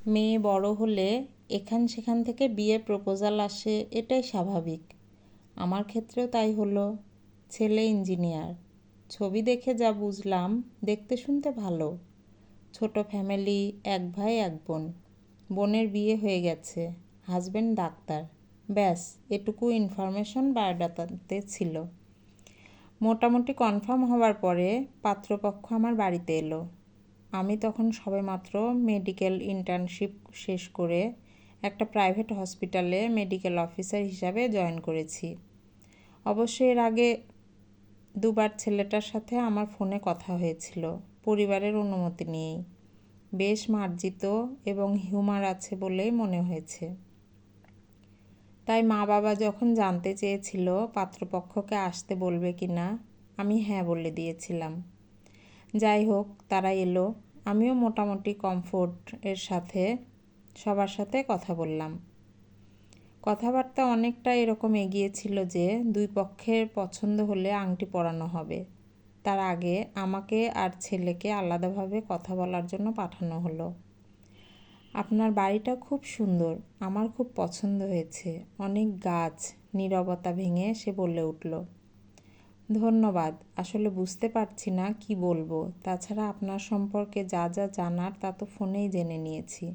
মেয়ে বড় হলে এখান সেখান থেকে বিয়ের প্রপোজাল আসে, এটাই স্বাভাবিক। আমার ক্ষেত্রেও তাই হলো। ছেলে ইঞ্জিনিয়ার। ছবি দেখে যা বুঝলাম, দেখতে শুনতে ভালো। ছোট ফ্যামিলি, এক ভাই এক বোন। বোনের বিয়ে হয়ে গেছে, হাজবেন্ড ডাক্তার। ব্যাস, এটুকু ইনফরমেশন বায়োডাটাতে ছিল। মোটামুটি কনফার্ম হওয়ার পরে পাত্রপক্ষ আমার বাড়িতে এলো। আমি তখন সবেমাত্র মেডিকেল ইন্টার্নশিপ শেষ করে একটা প্রাইভেট হসপিটালে মেডিকেল অফিসার হিসাবে জয়েন করেছি। অবশ্য এর আগে দুবার ছেলেটার সাথে আমার ফোনে কথা হয়েছিল, পরিবারের অনুমতি নিয়েই। বেশ মার্জিত এবং হিউমার আছে বলেই মনে হয়েছে। তাই মা বাবা যখন জানতে চেয়েছিল পাত্রপক্ষকে আসতে বলবে কিনা, আমি হ্যাঁ বলে দিয়েছিলাম। যাই হোক, তারা এলো। আমিও মোটামুটি কমফোর্ট এর সাথে সবার সাথে কথা বললাম। কথাবার্তা অনেকটা এরকম এগিয়েছিল যে দুই পক্ষের পছন্দ হলে আংটি পরানো হবে। তার আগে আমাকে আর ছেলেকে আলাদাভাবে কথা বলার জন্য পাঠানো হলো। আপনার বাড়িটা খুব সুন্দর, আমার খুব পছন্দ হয়েছে। অনেক গাছ। নীরবতা ভেঙে সে বলে উঠল। ধন্যবাদ। আসলে বুঝতে পারছি না কি বলবো। তাছাড়া আপনার সম্পর্কে যা যা জানার তা তো ফোনেই জেনে নিয়েছি।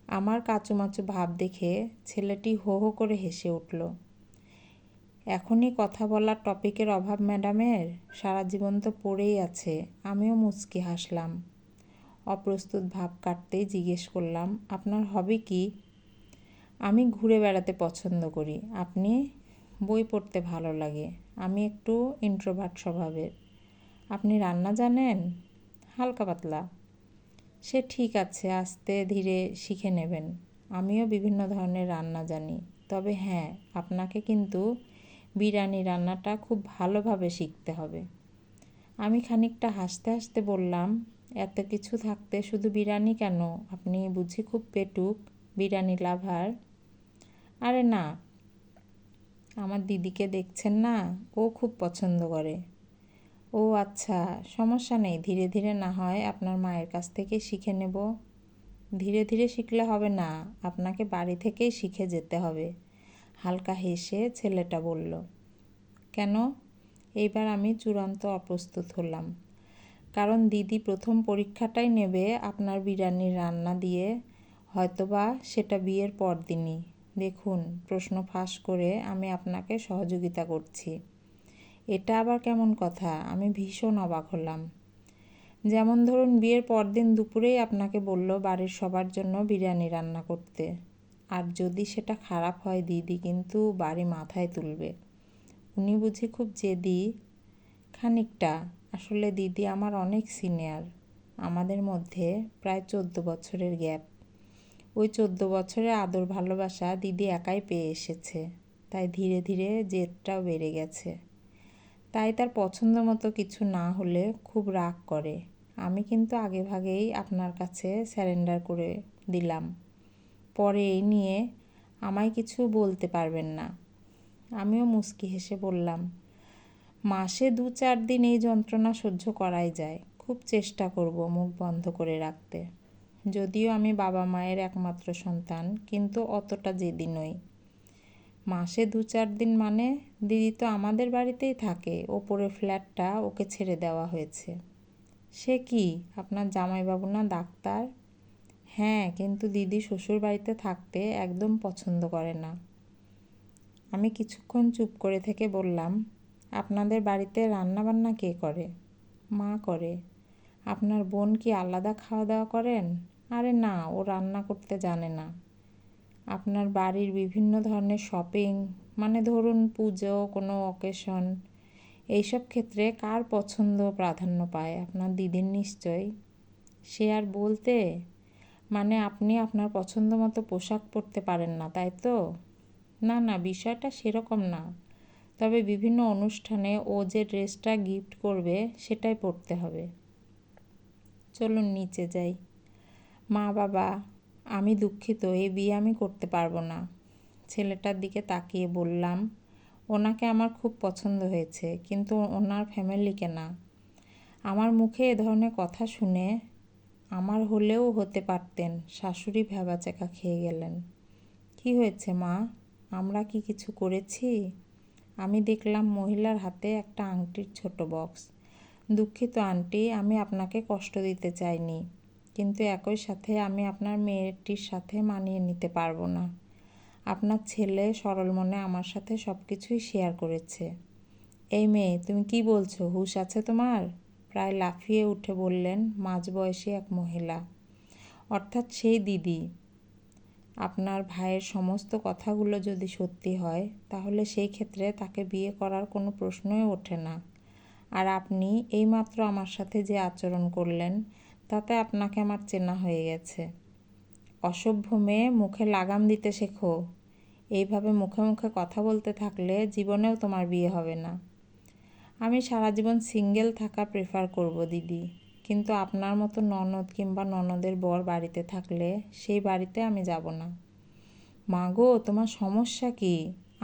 আমার কাঁচুমাচু ভাব দেখে ছেলেটি হো হো করে হেসে উঠল। এখনই কথা বলার টপিকের অভাব ম্যাডামের? সারা জীবন তো পড়েই আছে। আমিও মুচকি হাসলাম। অপ্রস্তুত ভাব কাটতেই জিজ্ঞেস করলাম, আপনার হবি কি? আমি ঘুরে বেড়াতে পছন্দ করি। আপনি? বই পড়তে ভালো লাগে। আমি একটু ইন্ট্রোভার্ট স্বভাবের। আপনি রান্না জানেন? হালকা পাতলা। সে ঠিক আছে, আস্তে ধীরে শিখে নেবেন। আমিও বিভিন্ন ধরনের রান্না জানি। তবে হ্যাঁ, আপনাকে কিন্তু বিরিয়ানি রান্নাটা খুব ভালোভাবে শিখতে হবে। আমি খানিকটা হাসতে হাসতে বললাম, এত কিছু থাকতে শুধু বিরিয়ানি কেন? আপনি বুঝি খুব পেটুক, বিরিয়ানি লাভার? আরে না, আমার দিদিকে দেখছেন না, ও খুব পছন্দ করে। ও আচ্ছা, সমস্যা নেই, ধীরে ধীরে না হয় আপনার মায়ের কাছ থেকে শিখে নেব। ধীরে ধীরে শিখলে হবে না, আপনাকে বাড়ি থেকেই শিখে যেতে হবে। হালকা হেসে ছেলেটা বলল। কেন? এইবার আমি চূড়ান্ত অপ্রস্তুত হলাম। কারণ দিদি প্রথম পরীক্ষাটাই নেবে আপনার বিরিয়ানির রান্না দিয়ে, হয়তোবা সেটা বিয়ের পরদিনই। দেখুন, প্রশ্ন ফাঁস করে আমি আপনাকে সহযোগিতা করছি। এটা আবার কেমন কথা? আমি ভীষণ অবাক হলাম। যেমন ধরুন, বিয়ের পরদিন দুপুরেই আপনাকে বলল বাড়ির সবার জন্য বিরিয়ানি রান্না করতে। আর যদি সেটা খারাপ হয়, দিদি কিন্তু বাড়ি মাথায় তুলবে। উনি বুঝি খুব জেদি? খানিকটা। আসলে দিদি আমার অনেক সিনিয়র। আমাদের মধ্যে প্রায় 14 বছরের গ্যাপ। ওই 14 বছরের আদর ভালোবাসা দিদি একাই পেয়ে এসেছে। তাই ধীরে ধীরে জেদটাও বেড়ে গেছে। তাই তার পছন্দ মতো কিছু না হলে খুব রাগ করে। আমি কিন্তু আগেভাগেই আপনার কাছে স্যারেন্ডার করে দিলাম। পরে এই নিয়ে আমায় কিছু বলতে পারবেন না। আমিও মুচকি হেসে বললাম, মাসে 2-4 দিন এই যন্ত্রণা সহ্য করাই যায়। খুব চেষ্টা করব মুখ বন্ধ করে রাখতে। যদিও আমি বাবা মায়ের একমাত্র সন্তান, কিন্তু অতটা জেদি নই। মাসে 2-4 দিন মানে? দিদি তো আমাদের বাড়িতেই থাকে, ওপরের ফ্ল্যাটটা ওকে ছেড়ে দেওয়া হয়েছে। সে কি, আপনার জামাইবাবু না ডাক্তার? হ্যাঁ, কিন্তু দিদি শ্বশুর বাড়িতে থাকতে একদম পছন্দ করে না। আমি কিছুক্ষণ চুপ করে থেকে বললাম, আপনাদের বাড়িতে রান্নাবান্না কে করে? মা করে। আপনার বোন কি আলাদা খাওয়া দাওয়া করেন? আরে না, ও রান্না করতে জানে না। আপনার বাড়ির বিভিন্ন ধরনের শপিং, মানে ধরুন পুজো, কোনো অকেশন, এইসব ক্ষেত্রে কার পছন্দ প্রাধান্য পায়? আপনার দিদির নিশ্চয়ই। সে আর বলতে, মানে আপনি আপনার পছন্দ মতো পোশাক পরতে পারেন না, তাই তো? না না, বিষয়টা সেরকম না। তবে বিভিন্ন অনুষ্ঠানে ও যে ড্রেসটা গিফট করবে সেটাই পরতে হবে। চলুন নিচে যাই। মা বাবা, আমি দুঃখিত, এই বিয়ে আমি করতে পারবো না। ছেলেটার দিকে তাকিয়ে বললাম, ওনাকে আমার খুব পছন্দ হয়েছে, কিন্তু ওনার ফ্যামিলিকে না। আমার মুখে এ ধরনের কথা শুনে আমার হলেও হতে পারতেন। শাশুড়ি ভ্যাবাচ্যাকা খেয়ে গেলেন। কি হয়েছে মা? আমরা কি কিছু করেছি? আমি দেখলাম মহিলার হাতে একটা আংটির ছোট বক্স। দুঃখিত আন্টি, আমি আপনাকে কষ্ট দিতে চাইনি, কিন্তু একই সাথে আমি আপনার মেয়েটির সাথে মানিয়ে নিতে পারবো না। আপনার ছেলে সরল মনে আমার সাথে সব কিছুই শেয়ার করেছে। এই মেয়ে, তুমি কি বলছো? হুঁশ আছে তোমার? প্রায় লাফিয়ে উঠে বললেন মাঝবয়সী এক মহিলা, অর্থাৎ সেই দিদি। আপনার ভাইয়ের সমস্ত কথাগুলো যদি সত্যি হয়, তাহলে সেই ক্ষেত্রে তাকে বিয়ে করার কোনো প্রশ্নই ওঠে না। আর আপনি এইমাত্র আমার সাথে যে আচরণ করলেন, তাতে আপনাকে আমার চেনা হয়ে গেছে। অসভ্য মেয়ে, মুখে লাগাম দিতে শেখো। এইভাবে মুখে মুখে কথা বলতে থাকলে জীবনেও তোমার বিয়ে হবে না। আমি সারা জীবন সিঙ্গেল থাকা প্রেফার করব দিদি, কিন্তু আপনার মতো ননদ কিংবা ননদের বর বাড়িতে থাকলে সেই বাড়িতে আমি যাব না। মা গো, তোমার সমস্যা কি?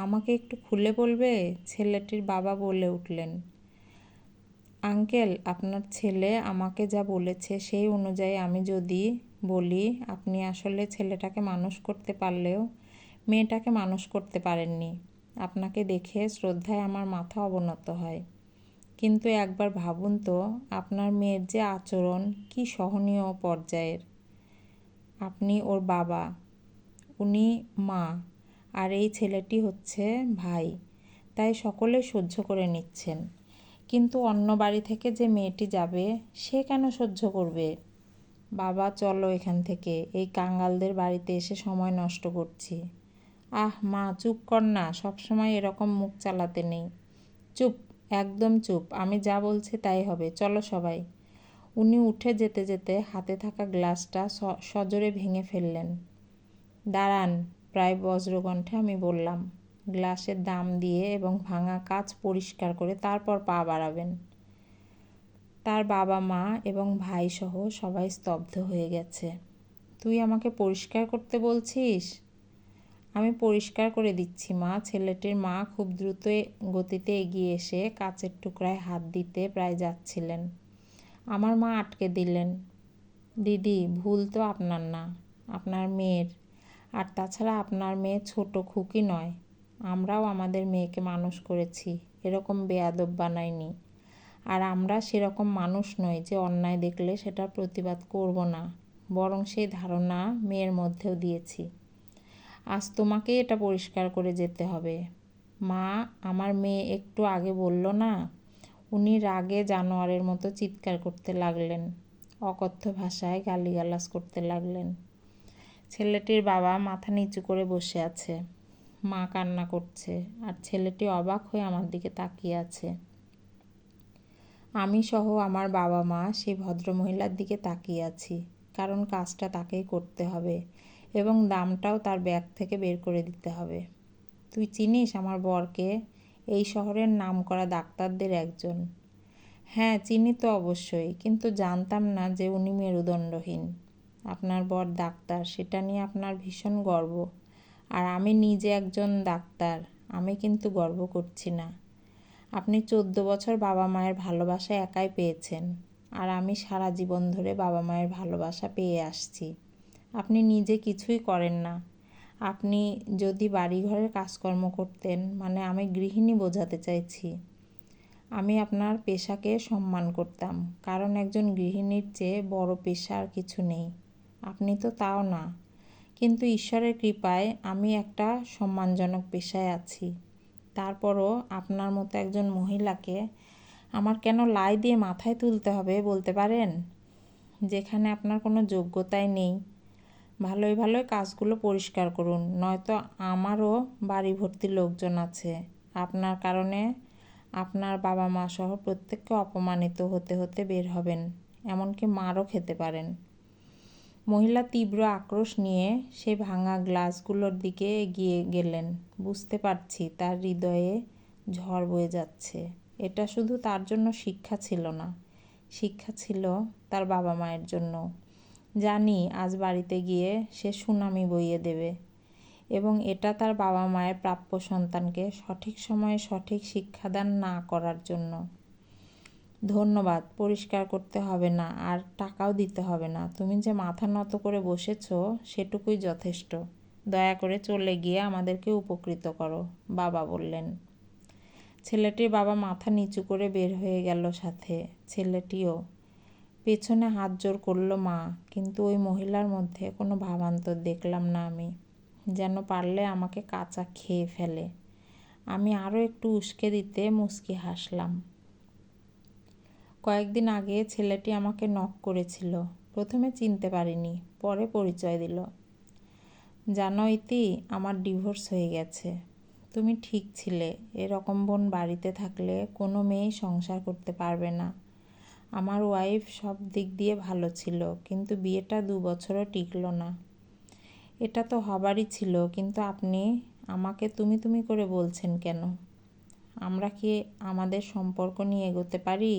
আমাকে একটু খুলে বলবে? ছেলেটির বাবা বলে উঠলেন। আঙ্কেল, আপনার ছেলে আমাকে যা বলেছে সেই অনুযায়ী আমি যদি বলি, আপনি আসলে ছেলেটাকে মানুষ করতে পারলেও মেয়েটাকে মানুষ করতে পারেননি। আপনাকে দেখে শ্রদ্ধায় আমার মাথা অবনত হয়। কিন্তু একবার ভাবুন তো, আপনার মেয়ের যে আচরণ কি সহনীয় পর্যায়ের। আপনি ওর বাবা, উনি মা, আর এই ছেলেটি হচ্ছে ভাই, তাই সকলে সহ্য করে নিচ্ছেন। কিন্তু অন্য বাড়ি থেকে যে মেয়েটি যাবে, সে কেন সহ্য করবে? বাবা, চলো এখান থেকে, এই কাঙ্গালদের বাড়িতে এসে সময় নষ্ট করছি। আহ মা, চুপ কর না, সবসময় এরকম মুখ চালাতে নেই। চুপ, একদম চুপ, আমি যা বলছি তাই হবে, চলো সবাই। উনি উঠে যেতে যেতে হাতে থাকা গ্লাসটা সজোরে ভেঙে ফেললেন। দাঁড়ান, প্রায় বজ্রকণ্ঠে আমি বললাম। গ্লাসের দাম দিয়ে এবং ভাঙা কাচ পরিষ্কার করে তারপর পা বাড়াবেন। তার বাবা মা এবং ভাই সহ সবাই স্তব্ধ হয়ে গেছে। তুই আমাকে পরিষ্কার করতে বলছিস? আমি পরিষ্কার করে দিচ্ছি মা। ছেলেটির মা খুব দ্রুত গতিতে এগিয়ে এসে কাচের টুকরায় হাত দিতে প্রায় যাচ্ছিলেন। আমার মা আটকে দিলেন। দিদি, ভুল তো আপনার না, আপনার মেয়ের। আর তাছাড়া আপনার মেয়ে ছোট খুকি নয়। আমরাও আমাদের মেয়েকে মানুষ করেছি, এরকম বেয়াদব বানাইনি। আর আমরা সেরকম মানুষ নই যে অন্যায় দেখলে সেটার প্রতিবাদ করব না, বরং সেই ধারণা মেয়ের মধ্যেও দিয়েছি। আজ তোমাকেই এটা পরিষ্কার করে যেতে হবে। মা, আমার মেয়ে একটু আগে বলল না? উনি রাগে জানোয়ারের মতো চিৎকার করতে লাগলেন, অকথ্য ভাষায় গালিগালাজ করতে লাগলেন। ছেলেটির বাবা মাথা নিচু করে বসে আছে, মা কান্না করছে, আর ছেলেটি অবাক হয়ে আমার দিকে তাকিয়ে আছে। আমি সহ আমার বাবা মা সেই ভদ্রমহিলার দিকে তাকিয়ে আছি, কারণ কাজটা তাকেই করতে হবে এবং দামটাও তার ব্যাগ থেকে বের করে দিতে হবে। তুই চিনিস আমার বরকে? এই শহরের নামকরা ডাক্তারদের একজন। হ্যাঁ, চিনি তো অবশ্যই, কিন্তু জানতাম না যে উনি মেরুদণ্ডহীন। আপনার বর ডাক্তার, সেটা নিয়ে আপনার ভীষণ গর্ব। আর আমি নিজে একজন ডাক্তার, আমি কিন্তু গর্ব করছি না। আপনি 14 বছর বাবা মায়ের ভালোবাসা একাই পেয়েছেন, আর আমি সারা জীবন ধরে বাবা মায়ের ভালোবাসা পেয়ে আসছি। আপনি নিজে কিছুই করেন না। আপনি যদি বাড়িঘরের কাজকর্ম করতেন, মানে আমি গৃহিণী বোঝাতে চাইছি, আমি আপনার পেশাকে সম্মান করতাম, কারণ একজন গৃহিণীর চেয়ে বড় পেশা আর কিছু নেই। আপনি তো তাও না, কিন্তু ঈশ্বরের কৃপায় আমি একটা সম্মানজনক পেশায় আছি। তারপরও আপনার মতো একজন মহিলাকে আমার কেন লাই দিয়ে মাথায় তুলতে হবে বলতে পারেন? যেখানে আপনার কোনো যোগ্যতাই নেই। ভালোই ভালোই কাজগুলো পরিষ্কার করুন, নয়তো আমারও বাড়ি ভর্তি লোকজন আছে। আপনার কারণে আপনার বাবা মা সহ প্রত্যেককে অপমানিত হতে হতে বের হবেন, এমনকি মারও খেতে পারেন। মহিলা তীব্র আক্রোশ নিয়ে সেই ভাঙা গ্লাসগুলোর দিকে এগিয়ে গেলেন। বুঝতে পারছি তার হৃদয়ে ঝড় বয়ে যাচ্ছে। এটা শুধু তার জন্য শিক্ষা ছিল না, শিক্ষা ছিল তার বাবা মায়ের জন্য। জানি আজ বাড়িতে গিয়ে সে সুনামি বইয়ে দেবে, এবং এটা তার বাবা মায়ের প্রাপ্য সন্তানকে সঠিক সময়ে সঠিক শিক্ষাদান না করার জন্য। ধন্যবাদ, পরিষ্কার করতে হবে না আর টাকাও দিতে হবে না। তুমি যে মাথা নত করে বসেছ সেটুকুই যথেষ্ট। দয়া করে চলে গিয়ে আমাদেরকে উপকৃত করো, বাবা বললেন। ছেলেটির বাবা মাথা নিচু করে বের হয়ে গেল, সাথে ছেলেটিও। পেছনে হাত জোড় করল মা, কিন্তু ওই মহিলার মধ্যে কোনো ভাবান্তর দেখলাম না আমি, যেন পারলে আমাকে কাঁচা খেয়ে ফেলে। আমি আরও একটু উস্কে দিতে মুচকি হাসলাম। কয়েকদিন আগে ছেলেটি আমাকে নক করেছিল। প্রথমে চিনতে পারিনি, পরে পরিচয় দিল। জানো ইতি, আমার ডিভোর্স হয়ে গেছে। তুমি ঠিক ছিলে, এরকম বোন বাড়িতে থাকলে কোনো মেয়েই সংসার করতে পারবে না। আমার ওয়াইফ সব দিক দিয়ে ভালো ছিল, কিন্তু বিয়েটা 2 বছরও টিকলো না। এটা তো হবারই ছিল, কিন্তু আপনি আমাকে তুমি তুমি করে বলছেন কেন? আমরা কি আমাদের সম্পর্ক নিয়ে এগোতে পারি?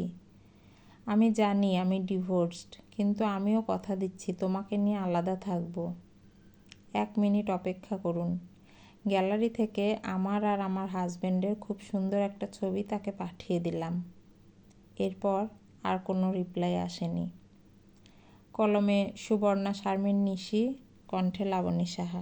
আমি জানি আমি ডিভোর্সড, কিন্তু আমিও কথা দিচ্ছি তোমাকে নিয়ে আলাদা থাকবো। 1 মিনিট অপেক্ষা করুন। গ্যালারি থেকে আমার আর আমার হাজবেন্ডের খুব সুন্দর একটা ছবি তাকে পাঠিয়ে দিলাম। এরপর আর কোনো রিপ্লাই আসেনি। কলমে সুবর্ণা শারমিন নিশি, কণ্ঠে লাবণী সাহা।